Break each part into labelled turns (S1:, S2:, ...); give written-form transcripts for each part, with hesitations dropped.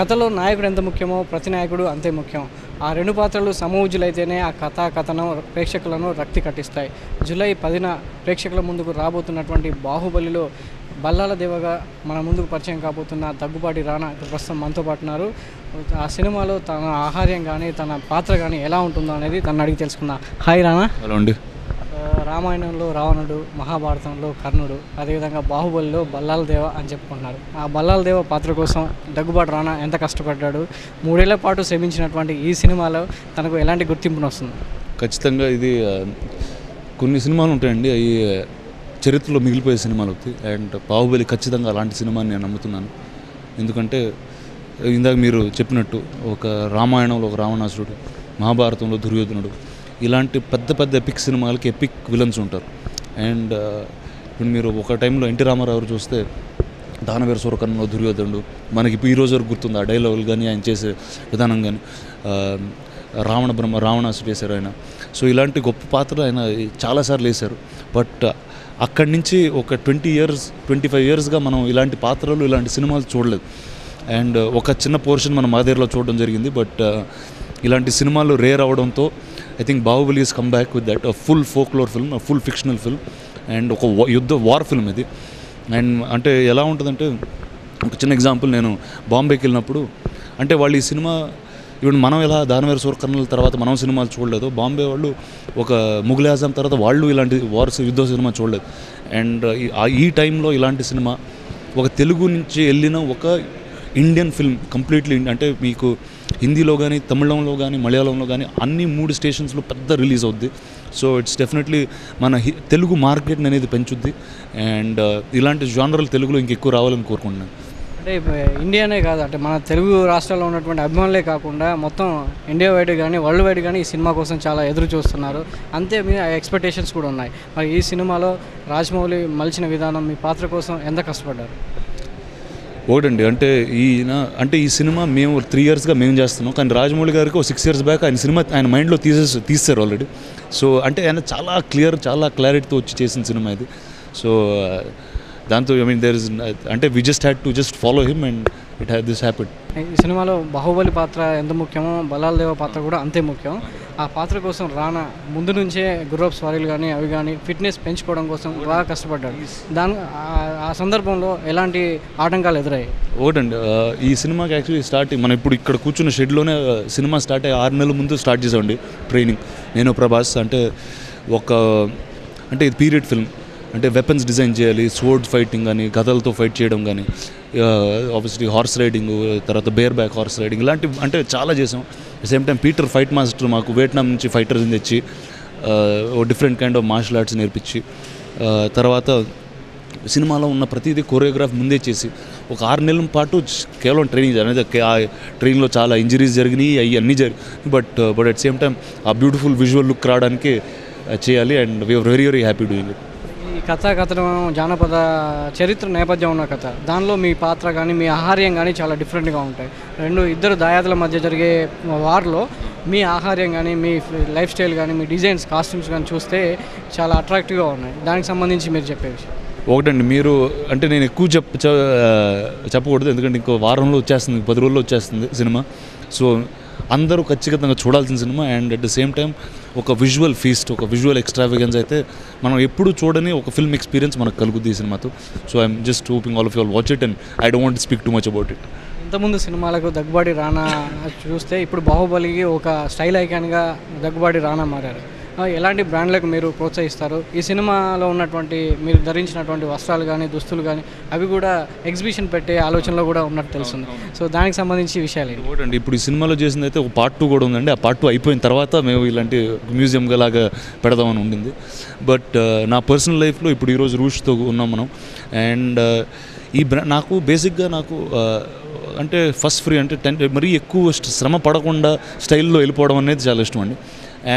S1: కథలో నాయకుడు ఎంత ముఖ్యమో ప్రతి నాయకుడు అంతే ముఖ్యం. ఆ రెండు పాత్రలు సమూజులైతేనే ఆ కథనం ప్రేక్షకులను రక్తి కట్టిస్తాయి. జూలై 10న ప్రేక్షకుల ముందుకు రాబోతున్నటువంటి బాహుబలిలో బల్లాల దేవగా మన ముందుకు పరిచయం కాబోతున్న దగ్గుబాటి రానా ఇప్పుడు ప్రస్తుతం మనతో పాటు ఉన్నారు. ఆ సినిమాలో తన ఆహార్యం కానీ తన పాత్ర కానీ ఎలా ఉంటుందో అనేది తను అడిగి తెలుసుకున్నా. హాయ్ రానా.
S2: హలో అండి.
S1: రామాయణంలో రావణుడు, మహాభారతంలో కర్ణుడు, అదేవిధంగా బాహుబలిలో బల్లాల దేవ అని చెప్పుకుంటున్నారు. ఆ బల్లాల దేవ పాత్ర కోసం దగ్గుబాటి రానా ఎంత కష్టపడ్డాడు, 3 ఏళ్ల పాటు శ్రమించినటువంటి ఈ సినిమాలో తనకు ఎలాంటి గుర్తింపును వస్తుంది?
S2: ఖచ్చితంగా ఇది కొన్ని సినిమాలు ఉంటాయండి, అవి చరిత్రలో మిగిలిపోయే సినిమాలు అవుతాయి. అండ్ బాహుబలి ఖచ్చితంగా అలాంటి సినిమాని నేను నమ్ముతున్నాను. ఎందుకంటే ఇందాక మీరు చెప్పినట్టు ఒక రామాయణంలో ఒక రావణాసురుడు, మహాభారతంలో దుర్యోధనుడు, ఇలాంటి పెద్ద పెద్ద ఎపిక్ సినిమాలకి ఎపిక్ విలన్స్ ఉంటారు. అండ్ ఇప్పుడు మీరు ఒక టైంలో ఎన్టీ రామారావు చూస్తే దానవీర సూరకర్ణలో దుర్యోధనుడు మనకి ఈ రోజు వరకు గుర్తుంది. ఆ డైలాగులు కానీ ఆయన చేసే విధానం కానీ, రావణాసుడు వేశారు ఆయన. సో ఇలాంటి గొప్ప పాత్రలు ఆయన చాలాసార్లు వేశారు. బట్ అక్కడి నుంచి ఒక 25 ఇయర్స్గా మనం ఇలాంటి పాత్రలు ఇలాంటి సినిమాలు చూడలేదు. అండ్ ఒక చిన్న పోర్షన్ మనం మాదేర్లో చూడడం జరిగింది. బట్ ఇలాంటి సినిమాలు రేర్ అవడంతో I think Baahubali is come back with that full folklore film, full fictional film and ఒక వార్ ఫిల్మ్ ఇది. అండ్ అంటే ఎలా ఉంటుందంటే, ఒక చిన్న ఎగ్జాంపుల్, నేను బాంబేకి వెళ్ళినప్పుడు అంటే వాళ్ళు ఈ సినిమా ఇప్పుడు మనం ఎలా దానవీర సూరకర్ణల తర్వాత మనం సినిమాలు చూడలేదు, బాంబే వాళ్ళు ఒక ముఘల్ ఆజం తర్వాత వాళ్ళు ఇలాంటి యుద్ధ సినిమా చూడలేదు. అండ్ ఈ టైంలో ఇలాంటి సినిమా ఒక తెలుగు నుంచి వెళ్ళిన ఒక ఇండియన్ ఫిల్మ్ కంప్లీట్లీ, అంటే మీకు హిందీలో కానీ తమిళంలో కానీ మలయాళంలో కానీ అన్ని 3 స్టేషన్స్లో పెద్ద రిలీజ్ అవుద్ది. సో ఇట్స్ డెఫినెట్లీ మన తెలుగు మార్కెట్ని అనేది పెంచుద్ది. అండ్ ఇలాంటి జానర్లు తెలుగులో ఇంకెక్కువ రావాలని కోరుకుంటున్నాను.
S1: అంటే ఇండియానే కాదు, అంటే మన తెలుగు రాష్ట్రాల్లో ఉన్నటువంటి అభిమానులే కాకుండా మొత్తం ఇండియా వైడ్ కానీ వరల్డ్ వైడ్ కానీ ఈ సినిమా కోసం చాలా ఎదురు చూస్తున్నారు. అంతే మీ ఎక్స్పెక్టేషన్స్ కూడా ఉన్నాయి. మరి ఈ సినిమాలో రాజమౌళి మలిచిన విధానం, మీ పాత్ర కోసం ఎంత కష్టపడ్డారు?
S2: ఒకటండి, అంటే ఈ సినిమా మేము 3 ఇయర్స్గా మేము చేస్తున్నాం. కానీ రాజమౌళి గారికి 6 ఇయర్స్ బ్యాక్ ఆయన సినిమా ఆయన మైండ్లో తీస్తారు ఆల్రెడీ. సో అంటే ఆయన చాలా క్లారిటీతో వచ్చి చేసిన సినిమా ఇది. సో దాంతో అంటే we just had to follow him and this happened.
S1: ఈ సినిమాలో బాహుబలి పాత్ర ఎంత ముఖ్యమో బల్లాల దేవ పాత్ర కూడా అంతే ముఖ్యం. ఆ పాత్ర కోసం రానా ముందు నుంచే గుర్రపు స్వారీలు కానీ అవి కానీ ఫిట్నెస్ పెంచుకోవడం కోసం బాగా కష్టపడ్డాడు. ఆ సందర్భంలో ఎలాంటి ఆటంకాలు ఎదురయ్యాయి?
S2: ఒకటండి, ఈ సినిమాకి యాక్చువల్లీ మనం ఇప్పుడు ఇక్కడ కూర్చున్న షెడ్లోనే సినిమా స్టార్ట్ అయ్యి 6 నెలల ముందు స్టార్ట్ చేసామండి ట్రైనింగ్. నేను ప్రభాస్ అంటే ఇది పీరియడ్ ఫిల్మ్, అంటే వెపన్స్ డిజైన్ చేయాలి, స్వోర్డ్ ఫైటింగ్ కానీ గదలతో ఫైట్ చేయడం కానీ, ఆబ్వియస్లీ హార్స్ రైడింగ్, తర్వాత బేర్ బ్యాక్ హార్స్ రైడింగ్, ఇలాంటివి అంటే చాలా చేసాం. Same time Peter fight master మాకు వియట్నాం నుంచి ఫైటర్స్ తెచ్చి different kind of martial arts నేర్పించి, తర్వాత సినిమాలో ఉన్న ప్రతిదీ కొరియోగ్రాఫ్ ముందే చేసి ఒక 6 నెలల పాటు కేవలం ట్రైనింగ్ అనేది. ఆ ట్రైనింగ్లో చాలా ఇంజరీస్ జరిగినాయి, అన్నీ జరిగినాయి. బట్ అట్ సేమ్ టైం ఆ బ్యూటిఫుల్ విజువల్ లుక్ రావడానికి చేయాలి. And we are very happy doing it.
S1: ఈ కథనం జానపద చరిత్ర నేపథ్యం ఉన్న కథ, దానిలో మీ పాత్ర కానీ మీ ఆహార్యం కానీ చాలా డిఫరెంట్గా ఉంటాయి. ఇద్దరు దాయాదుల మధ్య జరిగే వార్లో మీ ఆహార్యం కానీ మీ లైఫ్ స్టైల్ కానీ మీ డిజైన్స్ కాస్ట్యూమ్స్ కానీ చూస్తే చాలా అట్రాక్టివ్గా ఉన్నాయి. దానికి సంబంధించి మీరు చెప్పే విషయం?
S2: ఒకటండి, మీరు అంటే నేను ఎక్కువ చెప్పకూడదు, ఎందుకంటే ఇంకో వారంలో వచ్చేస్తుంది, 10 రోజుల్లో వచ్చేస్తుంది సినిమా. సో అందరూ ఖచ్చితంగా చూడాల్సిన cinema. And at the same time ఒక విజువల్ ఫీస్ట్, ఒక విజువల్ ఎక్స్ట్రావెగెన్స్ అయితే మనం ఎప్పుడు చూడని ఒక ఫిల్మ్ ఎక్స్పీరియన్స్ మనకు కలుగుద్ది ఈ సినిమాతో. So I'm just hoping all of you all watch it and I don't want to speak too much about it.
S1: ఇంతకుముందు సినిమాలకు దగ్గుబాటి రానా చూస్తే ఇప్పుడు బాహుబలికి ఒక స్టైల్ ఐకాన్గా దగ్గుబాటి రానా మారారు. ఎలాంటి బ్రాండ్లకు మీరు ప్రోత్సహిస్తారు? ఈ సినిమాలో ఉన్నటువంటి మీరు ధరించినటువంటి వస్త్రాలు కానీ దుస్తులు కానీ అవి కూడా ఎగ్జిబిషన్ పెట్టే ఆలోచనలో కూడా ఉన్నట్టు తెలుస్తుంది. సో దానికి సంబంధించి విషయాలు
S2: ఏంటంటే, ఇప్పుడు ఈ సినిమాలో చేసింది అయితే ఒక పార్ట్ 2 కూడా ఉందండి. ఆ పార్ట్ 2 అయిపోయిన తర్వాత మేము ఇలాంటి మ్యూజియంగా లాగా పెడదామని ఉండింది. బట్ నా పర్సనల్ లైఫ్లో ఇప్పుడు ఈరోజు రూష్తో ఉన్నాం మనం. అండ్ నాకు బేసిక్గా అంటే ఫస్ట్ ఫ్రీ అంటే మరీ ఎక్కువ శ్రమ పడకుండా స్టైల్లో వెళ్ళిపోవడం అనేది చాలా ఇష్టం అండి.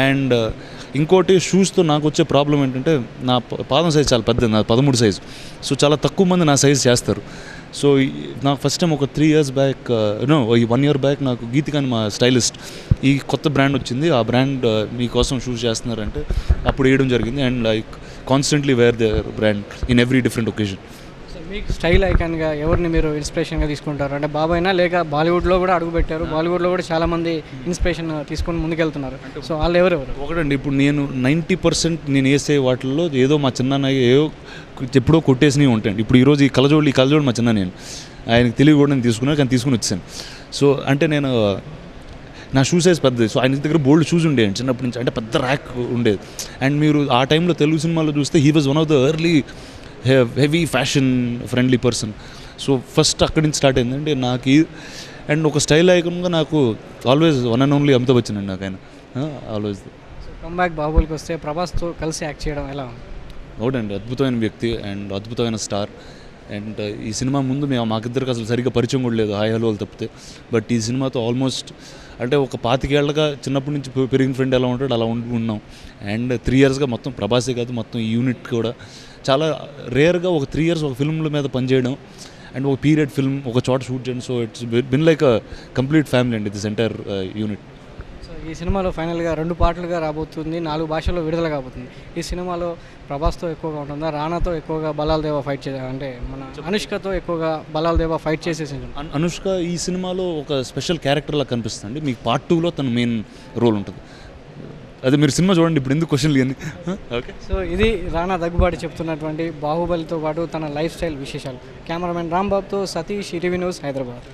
S2: అండ్ ఇంకోటి, షూస్తో నాకు వచ్చే ప్రాబ్లం ఏంటంటే, నా పాదం సైజ్ చాలా పెద్దది, నా 13 సైజు. సో చాలా తక్కువ మంది నా సైజ్ చేస్తారు. సో నాకు ఫస్ట్ టైం ఒక 3 ఇయర్స్ బ్యాక్, ఈ 1 ఇయర్ బ్యాక్ నాకు గీతిక అని మా స్టైలిస్ట్ ఈ కొత్త బ్రాండ్ వచ్చింది, ఆ బ్రాండ్ మీకోసం షూస్ చేస్తున్నారంటే అప్పుడు వేయడం జరిగింది. And I constantly wear the brand in every different occasion.
S1: మీకు స్టైల్ ఐకాన్గా ఎవరిని మీరు ఇన్స్పిరేషన్గా తీసుకుంటారు? అంటే బాబాయ్నా లేక బాలీవుడ్లో కూడా అడుగుపెట్టారు, బాలీవుడ్లో కూడా చాలామంది ఇన్స్పిరేషన్ తీసుకొని ముందుకెళ్తున్నారు. సో వాళ్ళు ఎవరెవరు?
S2: ఒకటండి, ఇప్పుడు నేను 90% నేను వేసే వాటిల్లో ఏదో మా చిన్న ఎప్పుడో కొట్టేసినవి ఉంటాయండి. ఇప్పుడు ఈరోజు ఈ కలజోడు మా చిన్న, నేను ఆయనకు తెలివి కూడా నేను తీసుకున్నాను, కానీ తీసుకుని వచ్చాను. సో అంటే నేను నా షూ సైజ్ పెద్దది. సో ఆయన దగ్గర బోల్డ్ షూస్ ఉండేవి చిన్నప్పటి నుంచి, అంటే పెద్ద ర్యాక్ ఉండేది. అండ్ మీరు ఆ టైంలో తెలుగు సినిమాలో చూస్తే he was one of the early heavy fashion friendly person. So first అక్కడి నుంచి స్టార్ట్ అయిందండి నాకు అండ్ ఒక స్టైల్ ఐకాన్గా నాకు always one and only Amitabh Bachchan అండి. నాకు ఆయన ఆల్వేస్.
S1: సో కంబ్యాక్ బాహుబలికి వస్తే ప్రభాస్తో కలిసి యాక్ట్ చేయడం ఎలా ఉంది?
S2: అవునండి, అద్భుతమైన వ్యక్తి అండ్ అద్భుతమైన స్టార్. అండ్ ఈ సినిమా ముందు మాకిద్దరికి అసలు సరిగ్గా పరిచయం కూడా లేదు, హాయ్ హలో తప్పితే. బట్ ఈ సినిమాతో ఆల్మోస్ట్ అంటే ఒక 25 ఏళ్ళగా చిన్నప్పటి నుంచి పెరిగిన ఫ్రెండ్ ఎలా ఉంటాడు అలా ఉన్నాం. అండ్ 3 ఇయర్స్గా మొత్తం ప్రభాసే కాదు, మొత్తం ఈ యూనిట్ కూడా చాలా రేర్గా ఒక 3 ఇయర్స్ ఒక ఫిల్మ్ల మీద పనిచేయడం అండ్ ఒక పీరియడ్ ఫిల్మ్ ఒక చోట షూట్ చేయడం. So it's been like a complete family అండి దిస్ ఎంటైర్ యూనిట్.
S1: సో ఈ సినిమాలో ఫైనల్గా 2 పార్ట్లుగా రాబోతుంది, 4 భాషల్లో విడుదల కాబోతుంది. ఈ సినిమాలో ప్రభాస్తో ఎక్కువగా ఉంటుందా, రానాతో ఎక్కువగా బలాల్ దేవా ఫైట్ అంటే మన అనుష్కతో ఎక్కువగా బలాల్ దేవా ఫైట్ చేసేసి?
S2: అనుష్క ఈ సినిమాలో ఒక స్పెషల్ క్యారెక్టర్లా కనిపిస్తుంది. మీకు పార్ట్ 2లో తన మెయిన్ రోల్ ఉంటుంది. అదే మీరు సినిమా చూడండి, ఇప్పుడు ఎందుకు క్వశ్చన్లు ఇవన్నీ. ఓకే,
S1: సో ఇది రానా దగ్గుబాటి చెప్తున్నటువంటి బాహుబలితో పాటు తన లైఫ్ స్టైల్ విశేషాలు. కెమెరామెన్ రాంబాబుతో సతీష్, ఈటీవీ న్యూస్, హైదరాబాద్.